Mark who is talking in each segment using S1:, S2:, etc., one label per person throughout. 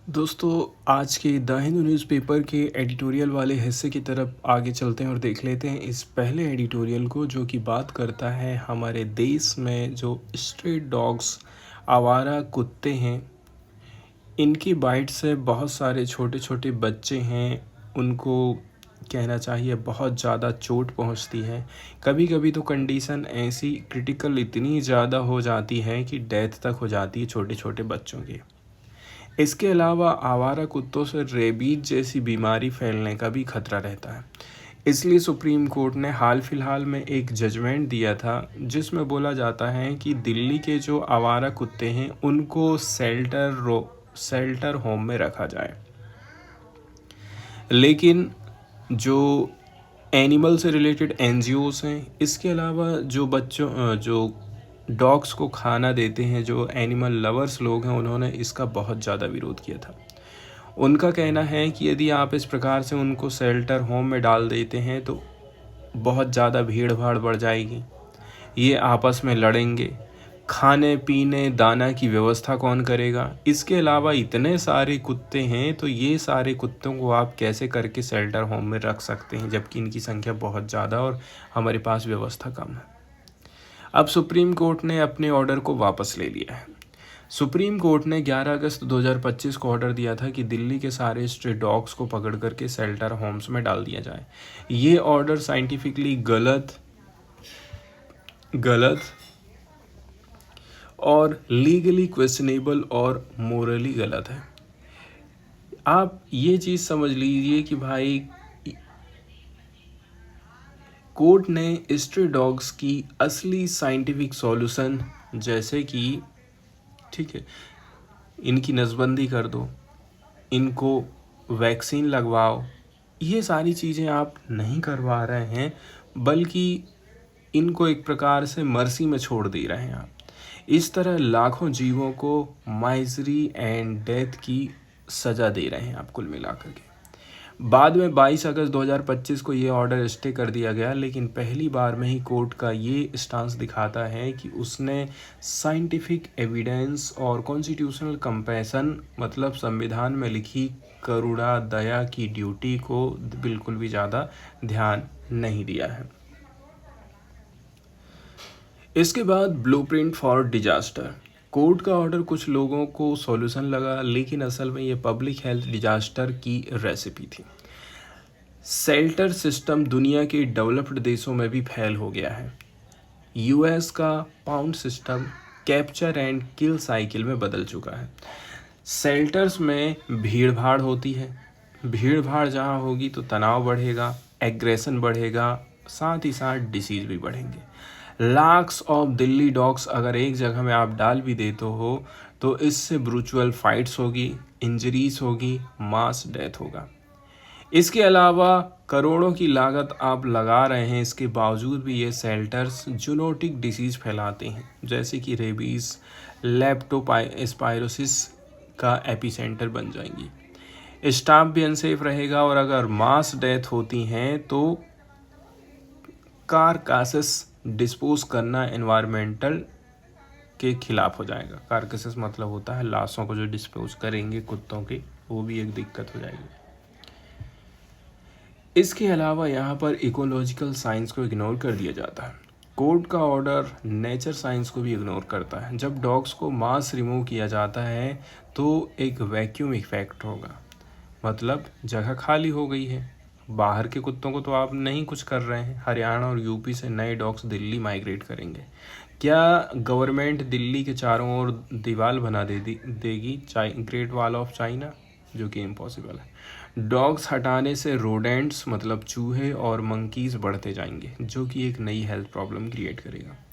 S1: दोस्तों, आज के द हिंदू न्यूज़पेपर के एडिटोरियल वाले हिस्से की तरफ आगे चलते हैं और देख लेते हैं इस पहले एडिटोरियल को, जो कि बात करता है हमारे देश में जो स्ट्रीट डॉग्स, आवारा कुत्ते हैं, इनकी बाइट से बहुत सारे छोटे छोटे बच्चे हैं, उनको कहना चाहिए बहुत ज़्यादा चोट पहुंचती है। कभी कभी तो कंडीशन ऐसी क्रिटिकल इतनी ज़्यादा हो जाती है कि डेथ तक हो जाती है छोटे छोटे बच्चों की। इसके अलावा आवारा कुत्तों से रेबीज जैसी बीमारी फैलने का भी खतरा रहता है। इसलिए सुप्रीम कोर्ट ने हाल फिलहाल में एक जजमेंट दिया था, जिसमें बोला जाता है कि दिल्ली के जो आवारा कुत्ते हैं उनको शेल्टर होम में रखा जाए। लेकिन जो एनिमल से रिलेटेड एनजीओस हैं, इसके अलावा जो डॉग्स को खाना देते हैं, जो एनिमल लवर्स लोग हैं, उन्होंने इसका बहुत ज़्यादा विरोध किया था। उनका कहना है कि यदि आप इस प्रकार से उनको शेल्टर होम में डाल देते हैं तो बहुत ज़्यादा भीड़ भाड़ बढ़ जाएगी, ये आपस में लड़ेंगे, खाने पीने दाना की व्यवस्था कौन करेगा। इसके अलावा इतने सारे कुत्ते हैं, तो ये सारे कुत्तों को आप कैसे करके शेल्टर होम में रख सकते हैं, जबकि इनकी संख्या बहुत ज़्यादा और हमारे पास व्यवस्था कम है। अब सुप्रीम कोर्ट ने अपने ऑर्डर को वापस ले लिया है। सुप्रीम कोर्ट ने 11 अगस्त 2025 को ऑर्डर दिया था कि दिल्ली के सारे स्ट्रीट डॉग्स को पकड़ करके शेल्टर होम्स में डाल दिया जाए। ये ऑर्डर साइंटिफिकली गलत और लीगली क्वेश्चनेबल और मोरली गलत है। आप ये चीज़ समझ लीजिए कि भाई, कोर्ट ने स्ट्रीट डॉग्स की असली साइंटिफिक सॉल्यूशन, जैसे कि ठीक है, इनकी नसबंदी कर दो, इनको वैक्सीन लगवाओ, ये सारी चीज़ें आप नहीं करवा रहे हैं, बल्कि इनको एक प्रकार से मर्सी में छोड़ दे रहे हैं आप। इस तरह लाखों जीवों को माइजरी एंड डेथ की सज़ा दे रहे हैं आप कुल मिलाकर के। बाद में 22 अगस्त 2025 को ये ऑर्डर स्टे कर दिया गया, लेकिन पहली बार में ही कोर्ट का ये स्टांस दिखाता है कि उसने साइंटिफिक एविडेंस और कॉन्स्टिट्यूशनल कंपैशन, मतलब संविधान में लिखी करुणा दया की ड्यूटी को बिल्कुल भी ज़्यादा ध्यान नहीं दिया है। इसके बाद ब्लूप्रिंट फॉर डिजास्टर। कोर्ट का ऑर्डर कुछ लोगों को सॉल्यूशन लगा, लेकिन असल में ये पब्लिक हेल्थ डिजास्टर की रेसिपी थी। शेल्टर सिस्टम दुनिया के डेवलप्ड देशों में भी फैल हो गया है। यूएस का pound system capture and kill cycle में बदल चुका है। शेल्टर्स में भीड़ भाड़ होती है, भीड़ भाड़ जहाँ होगी तो तनाव बढ़ेगा, एग्रेशन बढ़ेगा, साथ ही साथ डिसीज भी बढ़ेंगे। लाख्स ऑफ दिल्ली डॉग्स अगर एक जगह में आप डाल भी देते हो तो इससे ब्रूचुअल फाइट्स होगी, इंजरीज होगी, मास डेथ होगा। इसके अलावा करोड़ों की लागत आप लगा रहे हैं, इसके बावजूद भी ये शेल्टर्स जूनोटिक डिसीज़ फैलाते हैं, जैसे कि रेबीज़, लेप्टोस्पायरोसिस का एपिसेंटर बन जाएंगी। स्टाफ भी अनसेफ रहेगा, और अगर मास डेथ होती हैं तो कारकासेस डिस्पोज करना एनवायरमेंटल के खिलाफ हो जाएगा। कारकासेस मतलब होता है लाशों को जो डिस्पोज करेंगे कुत्तों के, वो भी एक दिक्कत हो जाएगी। इसके अलावा यहाँ पर इकोलॉजिकल साइंस को इग्नोर कर दिया जाता है। कोर्ट का ऑर्डर नेचर साइंस को भी इग्नोर करता है। जब डॉग्स को मास रिमूव किया जाता है तो एक वैक्यूम इफेक्ट होगा, मतलब जगह खाली हो गई है। बाहर के कुत्तों को तो आप नहीं कुछ कर रहे हैं। हरियाणा और यूपी से नए डॉग्स दिल्ली माइग्रेट करेंगे। क्या गवर्नमेंट दिल्ली के चारों ओर दीवार बना देगी ग्रेट वॉल ऑफ चाइना, जो कि इम्पॉसिबल है। डॉग्स हटाने से रोडेंट्स मतलब चूहे और मंकीज बढ़ते जाएंगे, जो कि एक नई हेल्थ प्रॉब्लम क्रिएट करेगा।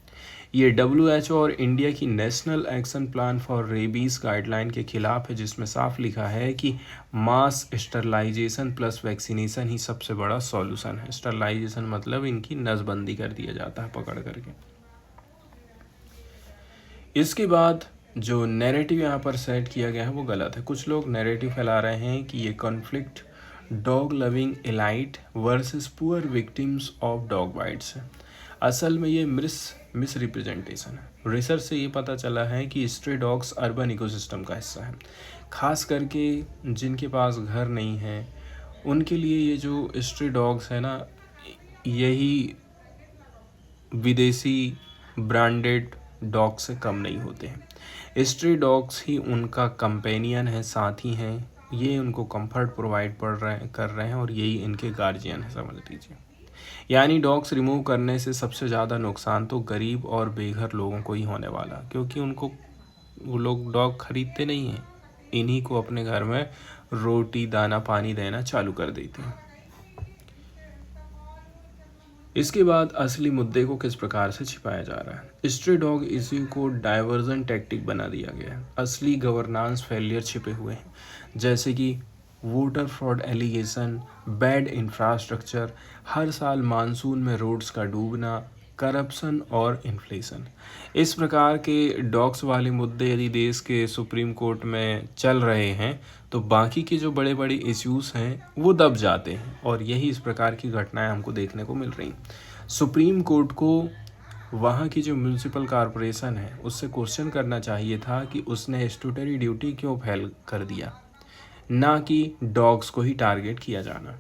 S1: ये WHO और इंडिया की national action plan for rabies guideline के खिलाफ है, जिसमें साफ लिखा है कि मास स्टरलाइजेशन प्लस वैक्सीनेशन ही सबसे बड़ा सॉल्यूशन है। स्टरलाइजेशन मतलब इनकी नसबंदी कर दिया जाता है पकड़ करके। इसके बाद जो नैरेटिव यहाँ पर सेट किया गया है वो गलत है। कुछ लोग नैरेटिव फैला रहे हैं कि ये conflict dog loving elite versus poor victims of dog bites है। असल में ये मिस रिप्रेजेंटेशन है। रिसर्च से ये पता चला है कि स्ट्रे डॉग्स अर्बन इकोसिस्टम का हिस्सा है, खास करके जिनके पास घर नहीं है उनके लिए ये जो स्ट्रे डॉग्स है ना, यही विदेशी ब्रांडेड डॉग से कम नहीं होते हैं। स्ट्रे डॉग्स ही उनका कंपेनियन है, साथी हैं, ये उनको कंफर्ट प्रोवाइड कर रहे हैं और यही इनके गार्जियन है, समझ लीजिए। यानी डॉग्स रिमूव करने से सबसे ज़्यादा नुकसान तो गरीब और बेघर लोगों को ही होने वाला, क्योंकि वो लोग डॉग खरीदते नहीं हैं, इन्हीं को अपने घर में रोटी दाना पानी देना चालू कर देते हैं। इसके बाद असली मुद्दे को किस प्रकार से छिपाया जा रहा है। स्ट्रे डॉग इश्यू को डाइवर्जन टैक्टिक बना दिया गया है। असली गवर्नेंस फेलियर छिपे हुए हैं, जैसे कि voter fraud allegation, bad infrastructure, हर साल मानसून में रोड्स का डूबना, करप्शन और इन्फ्लेशन। इस प्रकार के डॉग्स वाले मुद्दे यदि देश के सुप्रीम कोर्ट में चल रहे हैं तो बाकी के जो बड़े बड़े इश्यूज हैं वो दब जाते हैं, और यही इस प्रकार की घटनाएं हमको देखने को मिल रही। सुप्रीम कोर्ट को वहाँ की जो म्यूनिसिपल कॉरपोरेशन है उससे क्वेश्चन करना चाहिए था कि उसने स्टैट्यूटरी ड्यूटी क्यों फेल कर दिया, ना कि डॉग्स को ही टारगेट किया जाना।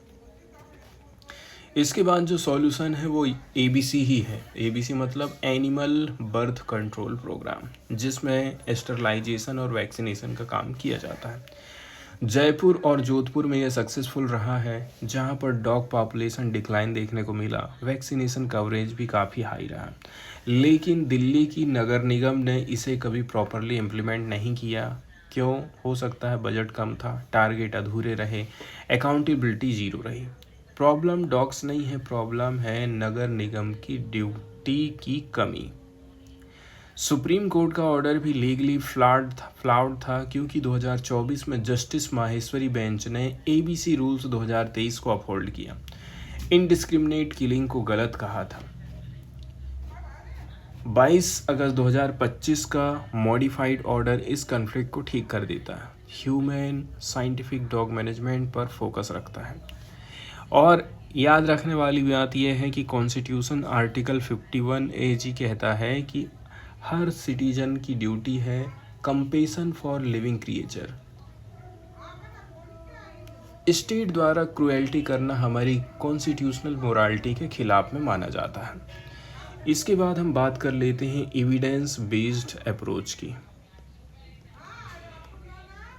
S1: इसके बाद जो सॉल्यूशन है वो ABC ही है। ABC मतलब एनिमल बर्थ कंट्रोल प्रोग्राम, जिसमें स्टरलाइजेशन और वैक्सीनेशन का काम किया जाता है। जयपुर और जोधपुर में यह सक्सेसफुल रहा है, जहां पर डॉग पॉपुलेशन डिक्लाइन देखने को मिला, वैक्सीनेशन कवरेज भी काफ़ी हाई रहा। लेकिन दिल्ली की नगर निगम ने इसे कभी प्रॉपरली इम्प्लीमेंट नहीं किया। क्यों? हो सकता है बजट कम था, टारगेट अधूरे रहे, अकाउंटेबिलिटी जीरो रही। प्रॉब्लम डॉग्स नहीं है, प्रॉब्लम है नगर निगम की ड्यूटी की कमी। सुप्रीम कोर्ट का ऑर्डर भी लीगली फ्लॉड था, क्योंकि 2024 में जस्टिस माहेश्वरी बेंच ने ABC रूल्स 2023 को अपहोल्ड किया, इनडिस्क्रिमिनेट किलिंग को गलत कहा था। 22 अगस्त 2025 का मॉडिफाइड ऑर्डर इस कन्फ्लिक्ट को ठीक कर देता है, ह्यूमन साइंटिफिक डॉग मैनेजमेंट पर फोकस रखता है। और याद रखने वाली बात यह है कि कॉन्स्टिट्यूशन आर्टिकल 51 AG कहता है कि हर सिटीजन की ड्यूटी है compassion for living creature. State द्वारा क्रुएल्टी करना हमारी कॉन्स्टिट्यूशनल मोरालिटी के खिलाफ में माना जाता है। इसके बाद हम बात कर लेते हैं एविडेंस बेस्ड अप्रोच की।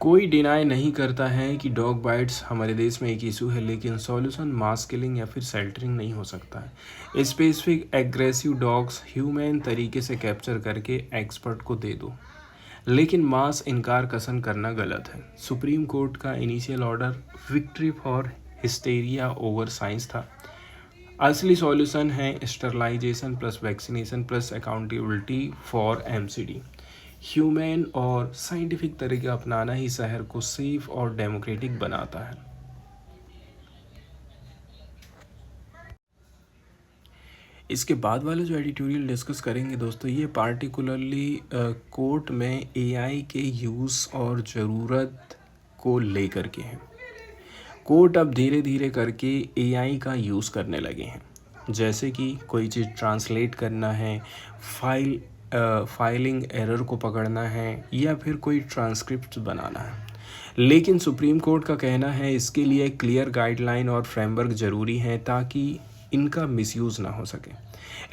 S1: कोई डिनाई नहीं करता है कि डॉग बाइट्स हमारे देश में एक इशू है, लेकिन सॉल्यूशन मास किलिंग या फिर शेल्टरिंग नहीं हो सकता है। स्पेसिफिक एग्रेसिव डॉग्स ह्यूमन तरीके से कैप्चर करके एक्सपर्ट को दे दो, लेकिन मास इनकार कसन करना गलत है। सुप्रीम कोर्ट का initial order victory for hysteria over science था। असली सॉल्यूशन है sterilisation plus vaccination plus accountability for MCD। Human और साइंटिफिक तरीके अपनाना ही शहर को सेफ और डेमोक्रेटिक बनाता है। इसके बाद वाले जो एडिटोरियल डिस्कस करेंगे दोस्तों, ये पार्टिकुलरली कोर्ट में AI के यूज़ और ज़रूरत को लेकर के हैं। कोर्ट अब धीरे धीरे करके AI का यूज़ करने लगे हैं, जैसे कि कोई चीज़ ट्रांसलेट करना है, फाइलिंग एरर को पकड़ना है, या फिर कोई ट्रांसक्रिप्ट बनाना है। लेकिन सुप्रीम कोर्ट का कहना है इसके लिए क्लियर गाइडलाइन और फ्रेमवर्क ज़रूरी है ताकि इनका मिसयूज़ ना हो सके।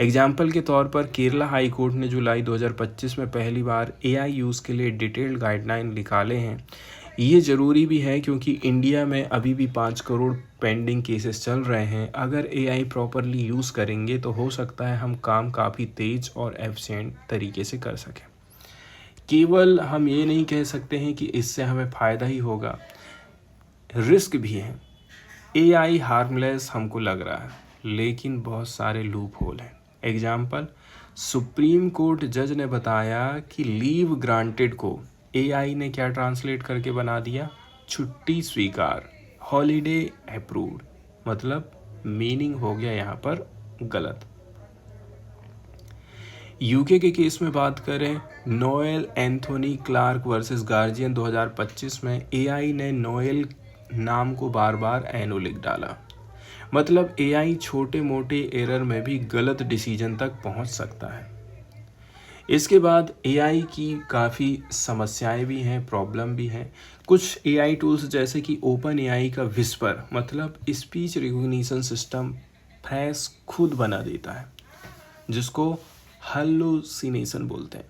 S1: एग्जाम्पल के तौर पर केरला हाई कोर्ट ने जुलाई 2025 में पहली बार AI यूज़ के लिए डिटेल्ड गाइडलाइन निकाले हैं। ये ज़रूरी भी है क्योंकि इंडिया में अभी भी 5 करोड़ पेंडिंग केसेस चल रहे हैं। अगर AI प्रॉपरली यूज़ करेंगे तो हो सकता है हम काम काफ़ी तेज़ और एफिशिएंट तरीके से कर सकें। केवल हम ये नहीं कह सकते हैं कि इससे हमें फ़ायदा ही होगा, रिस्क भी है। AI हार्मलेस हमको लग रहा है, लेकिन बहुत सारे लूप होल हैं। एग्जाम्पल, सुप्रीम कोर्ट जज ने बताया कि लीव ग्रांटेड को AI ने क्या ट्रांसलेट करके बना दिया, छुट्टी स्वीकार, हॉलीडे अप्रूव्ड। मतलब मीनिंग हो गया यहाँ पर गलत। UK के केस में बात करें, Noel Anthony Clarke versus Guardian 2025 में AI ने नोएल नाम को बार बार एनो लिख डाला। मतलब AI छोटे मोटे एरर में भी गलत डिसीजन तक पहुंच सकता है। इसके बाद एआई की काफ़ी समस्याएं भी हैं, प्रॉब्लम भी हैं। कुछ एआई टूल्स जैसे कि ओपन एआई का विस्पर मतलब स्पीच रिकॉग्निशन सिस्टम फ्रेश खुद बना देता है, जिसको हल्लुसिनेशन बोलते हैं।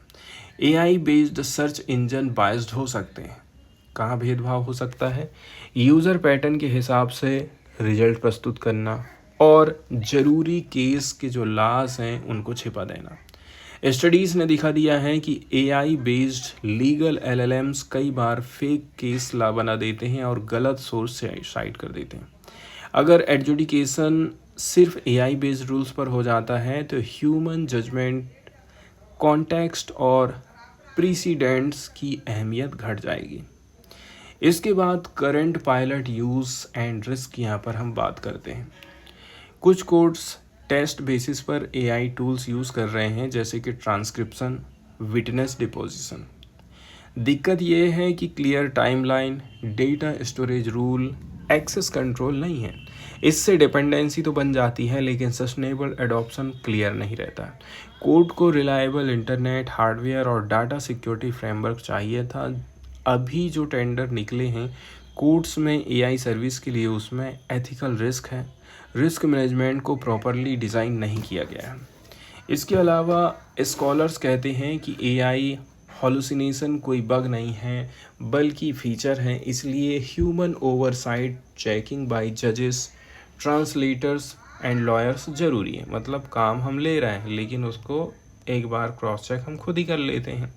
S1: AI based search engine biased हो सकते हैं। कहाँ भेदभाव हो सकता है? यूज़र पैटर्न के हिसाब से रिजल्ट प्रस्तुत करना और ज़रूरी केस के जो लॉस हैं उनको छिपा देना। स्टडीज़ ने दिखा दिया है कि एआई बेस्ड लीगल एलएलएम्स कई बार फेक केस ला बना देते हैं और गलत सोर्स से साइट कर देते हैं। अगर एडजुडिकेशन सिर्फ एआई बेस्ड रूल्स पर हो जाता है तो ह्यूमन जजमेंट, कॉन्टेक्स्ट और प्रीसीडेंट्स की अहमियत घट जाएगी। इसके बाद current pilot use and risk यहाँ पर हम बात करते हैं। कुछ कोर्ट्स टेस्ट बेसिस पर एआई टूल्स यूज़ कर रहे हैं, जैसे कि ट्रांसक्रिप्शन, विटनेस डिपोजिशन। दिक्कत ये है कि clear timeline, data storage rule, access control नहीं है। इससे डिपेंडेंसी तो बन जाती है लेकिन सस्टेनेबल एडॉप्शन क्लियर नहीं रहता है। कोर्ट को रिलायबल इंटरनेट, हार्डवेयर और डाटा सिक्योरिटी फ्रेमवर्क चाहिए था। अभी जो टेंडर निकले हैं कोर्ट्स में एआई सर्विस के लिए, उसमें एथिकल रिस्क है, रिस्क मैनेजमेंट को प्रॉपरली डिज़ाइन नहीं किया गया है। इसके अलावा स्कॉलर्स कहते हैं कि एआई हॉलुसिनेशन कोई बग नहीं है बल्कि फीचर है, इसलिए ह्यूमन ओवरसाइट, चेकिंग बाय जजेस, ट्रांसलेटर्स एंड लॉयर्स ज़रूरी है। मतलब काम हम ले रहे हैं लेकिन उसको एक बार क्रॉस चेक हम खुद ही कर लेते हैं।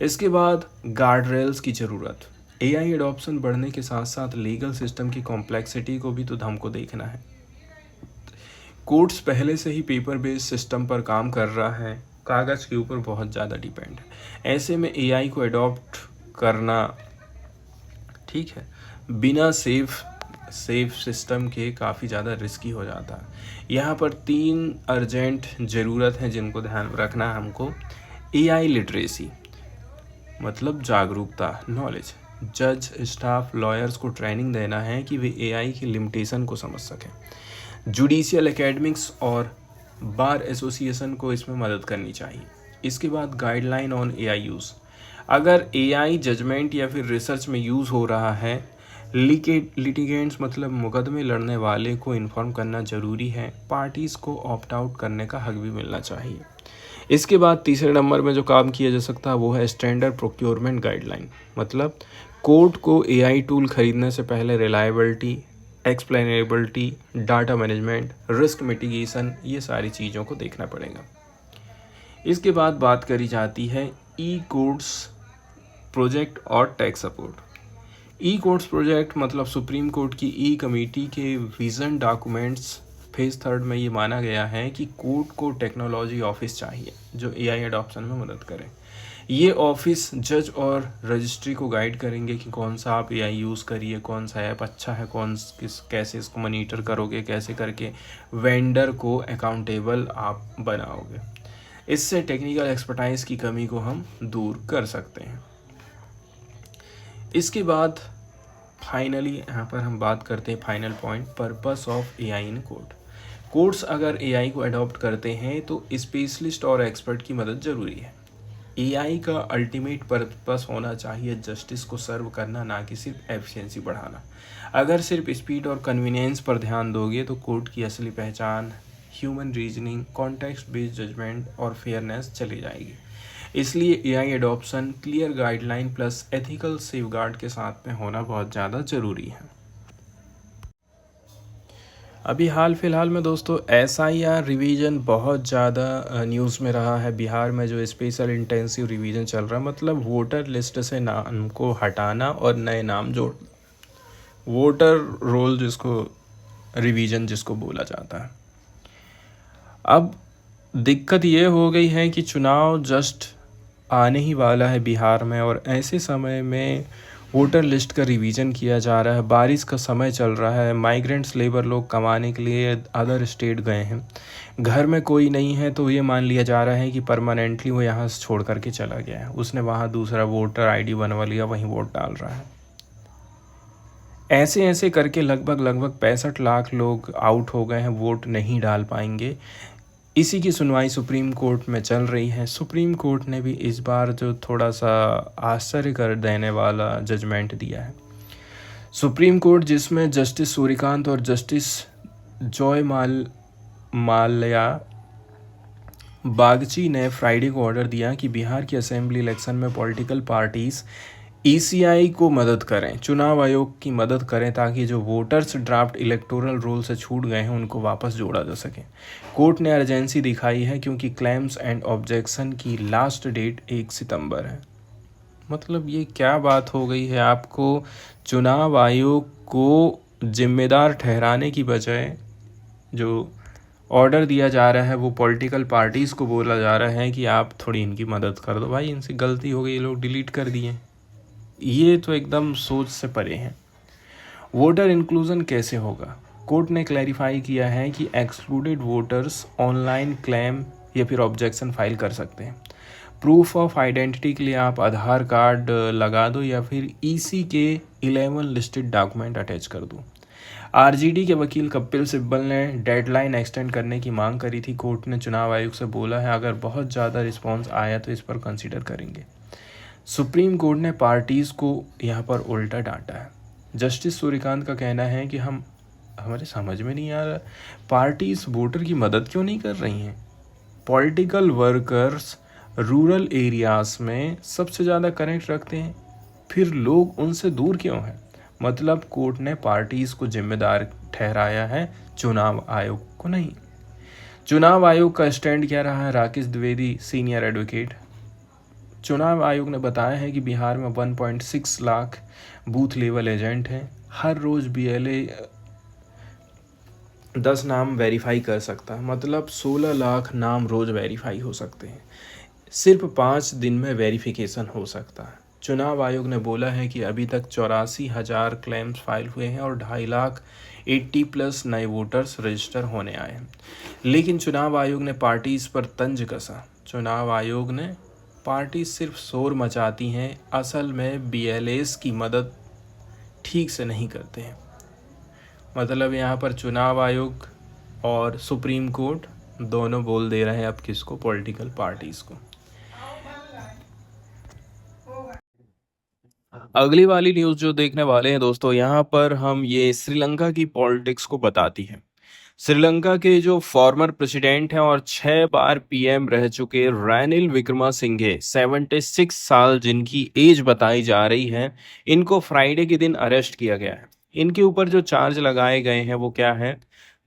S1: इसके बाद गार्ड रेल्स की ज़रूरत। एआई एडॉप्शन बढ़ने के साथ साथ लीगल सिस्टम की कॉम्प्लेक्सिटी को भी तो हमको देखना है। कोर्ट्स पहले से ही पेपर बेस्ड सिस्टम पर काम कर रहा है, कागज़ के ऊपर बहुत ज़्यादा डिपेंड है। ऐसे में एआई को एडॉप्ट करना ठीक है बिना सेफ सिस्टम के काफ़ी ज़्यादा रिस्की हो जाता है। यहाँ पर 3 अर्जेंट ज़रूरत हैं जिनको ध्यान रखना है हमको। एआई लिटरेसी मतलब जागरूकता, नॉलेज। जज, स्टाफ, लॉयर्स को ट्रेनिंग देना है कि वे एआई की लिमिटेशन को समझ सकें। जुडिशियल एकेडमिक्स और बार एसोसिएशन को इसमें मदद करनी चाहिए। इसके बाद गाइडलाइन ऑन एआई यूज़। अगर एआई जजमेंट या फिर रिसर्च में यूज़ हो रहा है, लिटिगेंट्स मतलब मुकदमे लड़ने वाले को इन्फॉर्म करना ज़रूरी है। पार्टीज़ को ऑप्ट आउट करने का हक भी मिलना चाहिए। इसके बाद तीसरे नंबर में जो काम किया जा सकता है वो है स्टैंडर्ड प्रोक्योरमेंट गाइडलाइन। मतलब कोर्ट को एआई टूल खरीदने से पहले reliability, explainability, data management, risk mitigation, ये सारी चीज़ों को देखना पड़ेगा। इसके बाद बात करी जाती है ई कोर्ट्स प्रोजेक्ट और टेक सपोर्ट। ई कोर्ट्स प्रोजेक्ट मतलब सुप्रीम कोर्ट की ई कमेटी के विज़न डॉक्यूमेंट्स फेज 3 में ये माना गया है कि कोर्ट को टेक्नोलॉजी ऑफिस चाहिए जो एआई एडॉप्शन में मदद करे। ये ऑफिस जज और रजिस्ट्री को गाइड करेंगे कि कौन सा आप एआई यूज़ करिए, कौन सा ऐप अच्छा है, कैसे इसको मॉनिटर करोगे, कैसे करके वेंडर को अकाउंटेबल आप बनाओगे। इससे टेक्निकल एक्सपर्टाइज की कमी को हम दूर कर सकते हैं। इसके बाद फाइनली यहाँ पर हम बात करते हैं final point, purpose of AI in court. Courts अगर एआई को अडॉप्ट करते हैं तो स्पेशलिस्ट और एक्सपर्ट की मदद ज़रूरी है। एआई का अल्टीमेट पर्पस होना चाहिए जस्टिस को सर्व करना, ना कि सिर्फ एफिशिएंसी बढ़ाना। अगर सिर्फ स्पीड और कन्वीनियंस पर ध्यान दोगे तो कोर्ट की असली पहचान human reasoning, context based judgement और फेयरनेस चली जाएगी। इसलिए AI adoption clear guideline plus ethical safeguard के साथ में होना बहुत ज़्यादा ज़रूरी है। अभी हाल फिलहाल में दोस्तों एसआईआर रिवीजन बहुत ज़्यादा न्यूज़ में रहा है। बिहार में जो स्पेशल इंटेंसिव रिवीजन चल रहा है, मतलब वोटर लिस्ट से नाम को हटाना और नए नाम जोड़, वोटर रोल जिसको रिवीजन जिसको बोला जाता है। अब दिक्कत ये हो गई है कि चुनाव जस्ट आने ही वाला है बिहार में और ऐसे समय में वोटर लिस्ट का रिवीजन किया जा रहा है। बारिश का समय चल रहा है, माइग्रेंट्स लेबर लोग कमाने के लिए अदर स्टेट गए हैं, घर में कोई नहीं है, तो ये मान लिया जा रहा है कि परमानेंटली वो यहाँ से छोड़ करके चला गया है, उसने वहाँ दूसरा वोटर आईडी बनवा लिया, वहीं वोट डाल रहा है। ऐसे ऐसे करके लगभग 65 लाख लोग आउट हो गए हैं, वोट नहीं डाल पाएंगे। इसी की सुनवाई सुप्रीम कोर्ट में चल रही है। सुप्रीम कोर्ट ने भी इस बार जो थोड़ा सा आश्चर्य कर देने वाला जजमेंट दिया है। सुप्रीम कोर्ट जिसमें जस्टिस सूर्यकांत और जस्टिस जॉय माल्या बागची ने फ्राइडे को ऑर्डर दिया कि बिहार की असेंबली इलेक्शन में पॉलिटिकल पार्टीज ईसीआई को मदद करें, चुनाव आयोग की मदद करें, ताकि जो वोटर्स ड्राफ्ट इलेक्टोरल रोल से छूट गए हैं उनको वापस जोड़ा जा सके। कोर्ट ने अर्जेंसी दिखाई है क्योंकि क्लेम्स एंड ऑब्जेक्शन की लास्ट डेट 1 सितंबर है। मतलब ये क्या बात हो गई है, आपको चुनाव आयोग को जिम्मेदार ठहराने की बजाय जो ऑर्डर दिया जा रहा है वो पॉलिटिकल पार्टीज़ को बोला जा रहा है कि आप थोड़ी इनकी मदद कर दो। भाई इनसे गलती हो गई, ये लोग डिलीट कर दिए। ये तो एकदम सोच से परे है। वोटर इंक्लूजन कैसे होगा? कोर्ट ने क्लैरिफाई किया है कि एक्सक्लूडेड वोटर्स ऑनलाइन क्लेम या फिर ऑब्जेक्शन फाइल कर सकते हैं। प्रूफ ऑफ आइडेंटिटी के लिए आप आधार कार्ड लगा दो या फिर ईसी के 11 लिस्टेड डॉक्यूमेंट अटैच कर दो। आरजेडी के वकील कपिल सिब्बल ने डेडलाइन एक्सटेंड करने की मांग करी थी। कोर्ट ने चुनाव आयोग से बोला है अगर बहुत ज़्यादा रिस्पॉन्स आया तो इस पर कंसीडर करेंगे। सुप्रीम कोर्ट ने पार्टीज़ को यहाँ पर उल्टा डांटा है। जस्टिस सूर्यकांत का कहना है कि हमारे समझ में नहीं आ रहा, पार्टीज़ वोटर की मदद क्यों नहीं कर रही हैं? पॉलिटिकल वर्कर्स रूरल एरियाज़ में सबसे ज़्यादा कनेक्ट रखते हैं, फिर लोग उनसे दूर क्यों हैं? मतलब कोर्ट ने पार्टीज़ को जिम्मेदार ठहराया है, चुनाव आयोग को नहीं। चुनाव आयोग का स्टैंड क्या रहा है? Rakesh Dwivedi senior advocate. चुनाव आयोग ने बताया है कि बिहार में 1.6 लाख बूथ लेवल एजेंट हैं। हर रोज़ बीएलए 10 नाम वेरीफाई कर सकता है, मतलब 16 लाख नाम रोज़ वेरीफाई हो सकते हैं। सिर्फ 5 दिन में वेरिफिकेशन हो सकता है। चुनाव आयोग ने बोला है कि अभी तक 84,000 क्लेम्स फाइल हुए हैं और 2.5 लाख 80+ नए वोटर्स रजिस्टर होने आए हैं। लेकिन चुनाव आयोग ने पार्टीज़ पर तंज कसा। चुनाव आयोग ने पार्टी सिर्फ शोर मचाती हैं, असल में बीएलएस की मदद ठीक से नहीं करते हैं। मतलब यहाँ पर चुनाव आयोग और सुप्रीम कोर्ट दोनों बोल दे रहे हैं अब किसको? पॉलिटिकल पार्टीज़ को। अगली वाली न्यूज़ जो देखने वाले हैं दोस्तों, यहाँ पर हम ये श्रीलंका की पॉलिटिक्स को बताती हैं। श्रीलंका के जो फॉर्मर प्रेसिडेंट हैं और 6 बार पीएम रह चुके रानिल विक्रमसिंघे 76 साल जिनकी एज बताई जा रही है, इनको फ्राइडे के दिन अरेस्ट किया गया है। इनके ऊपर जो चार्ज लगाए गए हैं वो क्या है?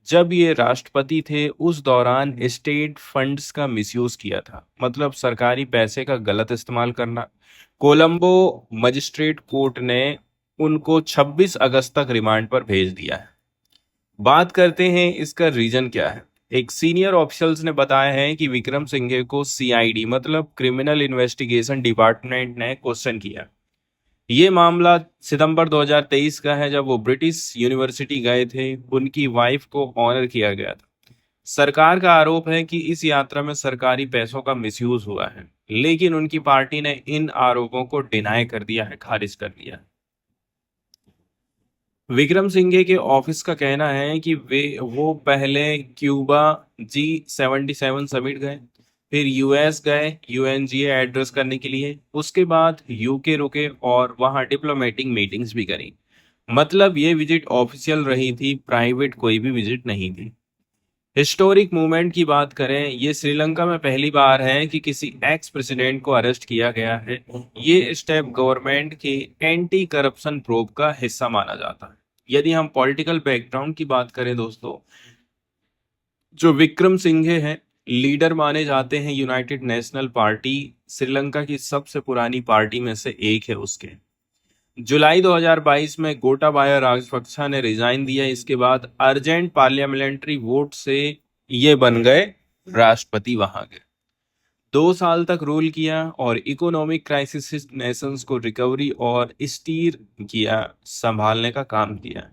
S1: जब ये राष्ट्रपति थे उस दौरान स्टेट फंड्स का मिसयूज किया था, मतलब सरकारी पैसे का गलत इस्तेमाल करना। कोलंबो मजिस्ट्रेट कोर्ट ने उनको 26 अगस्त तक रिमांड पर भेज दिया है। बात करते हैं इसका रीजन क्या है। एक सीनियर ऑफिशियल्स ने बताया है कि विक्रम सिंघे को सीआईडी मतलब क्रिमिनल इन्वेस्टिगेशन डिपार्टमेंट ने क्वेश्चन किया। ये मामला सितंबर 2023 का है, जब वो ब्रिटिश यूनिवर्सिटी गए थे। उनकी वाइफ को ऑनर किया गया था। सरकार का आरोप है कि इस यात्रा में सरकारी पैसों का मिसयूज हुआ है, लेकिन उनकी पार्टी ने इन आरोपों को डिनाई कर दिया है, खारिज कर दिया है। विक्रम सिंघे के ऑफिस का कहना है कि वो पहले क्यूबा G77 समिट गए, फिर यूएस गए यूएनजीए एड्रेस करने के लिए, उसके बाद यूके रुके और वहां डिप्लोमेटिक मीटिंग्स भी करी। मतलब ये विजिट ऑफिशियल रही थी, प्राइवेट कोई भी विजिट नहीं थी। हिस्टोरिक मूवमेंट की बात करें, ये श्रीलंका में पहली बार है कि किसी एक्स प्रेसिडेंट को अरेस्ट किया गया है। ये स्टेप गवर्नमेंट की एंटी करप्शन प्रोब का हिस्सा माना जाता है। यदि हम पॉलिटिकल बैकग्राउंड की बात करें दोस्तों, जो विक्रम सिंघे हैं लीडर माने जाते हैं यूनाइटेड नेशनल पार्टी, श्रीलंका की सबसे पुरानी पार्टी में से एक है। उसके जुलाई 2022 में गोटाबाया राजपक्षा ने रिजाइन दिया। इसके बाद अर्जेंट पार्लियामेंट्री वोट से ये बन गए राष्ट्रपति वहां के। 2 साल तक रूल किया और इकोनॉमिक क्राइसिस नेशंस को रिकवरी और स्टीर किया, संभालने का काम किया।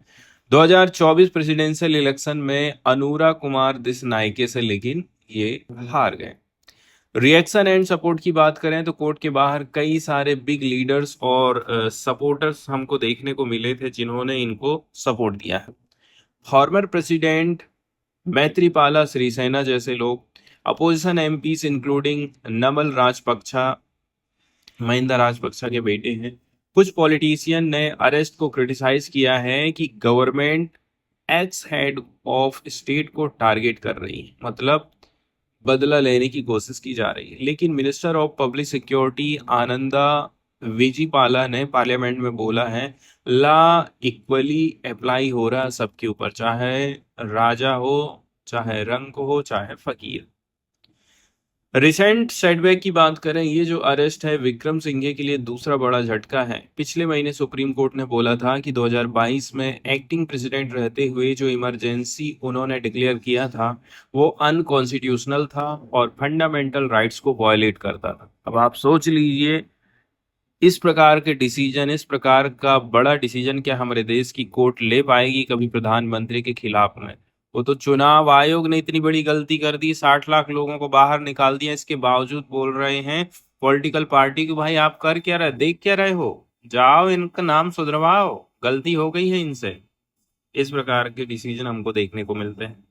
S1: 2024 प्रेसिडेंशियल इलेक्शन में अनुरा कुमार दिसनायके से लेकिन ये हार गए। रिएक्शन एंड सपोर्ट की बात करें तो कोर्ट के बाहर कई सारे बिग लीडर्स और सपोर्टर्स हमको देखने को मिले थे जिन्होंने इनको सपोर्ट दिया है। फॉर्मर प्रेसिडेंट मैत्रीपाला सिरिसेना जैसे लोग, opposition MPs including Namal Rajapaksa, Mahinda Rajapaksa के बेटे हैं। कुछ पॉलिटिशियन ने अरेस्ट को क्रिटिसाइज किया है कि government x head of state को टारगेट कर रही है, मतलब बदला लेने की कोशिश की जा रही है। लेकिन minister of public security Ananda Wijayapala ने पार्लियामेंट में बोला है ला इक्वली अप्लाई हो रहा है सबके ऊपर, चाहे राजा हो, चाहे रंग हो, चाहे फकीर। रिसेंट सेटबैक की बात करें, ये जो अरेस्ट है विक्रम सिंघे के लिए दूसरा बड़ा झटका है। पिछले महीने सुप्रीम कोर्ट ने बोला था कि 2022 में एक्टिंग प्रेसिडेंट रहते हुए जो इमरजेंसी उन्होंने डिक्लेयर किया था वो अनकॉन्स्टिट्यूशनल था और फंडामेंटल राइट्स को वायलेट करता था। अब आप सोच लीजिए, इस प्रकार के डिसीजन, इस प्रकार का बड़ा डिसीजन क्या हमारे देश की कोर्ट ले पाएगी कभी प्रधानमंत्री के खिलाफ में? वो तो चुनाव आयोग ने इतनी बड़ी गलती कर दी, 60 लाख लोगों को बाहर निकाल दिया, इसके बावजूद बोल रहे हैं पॉलिटिकल पार्टी कि भाई आप कर क्या रहे, देख क्या रहे हो, जाओ इनका नाम सुधरवाओ, गलती हो गई है इनसे। इस प्रकार के डिसीजन हमको देखने को मिलते हैं।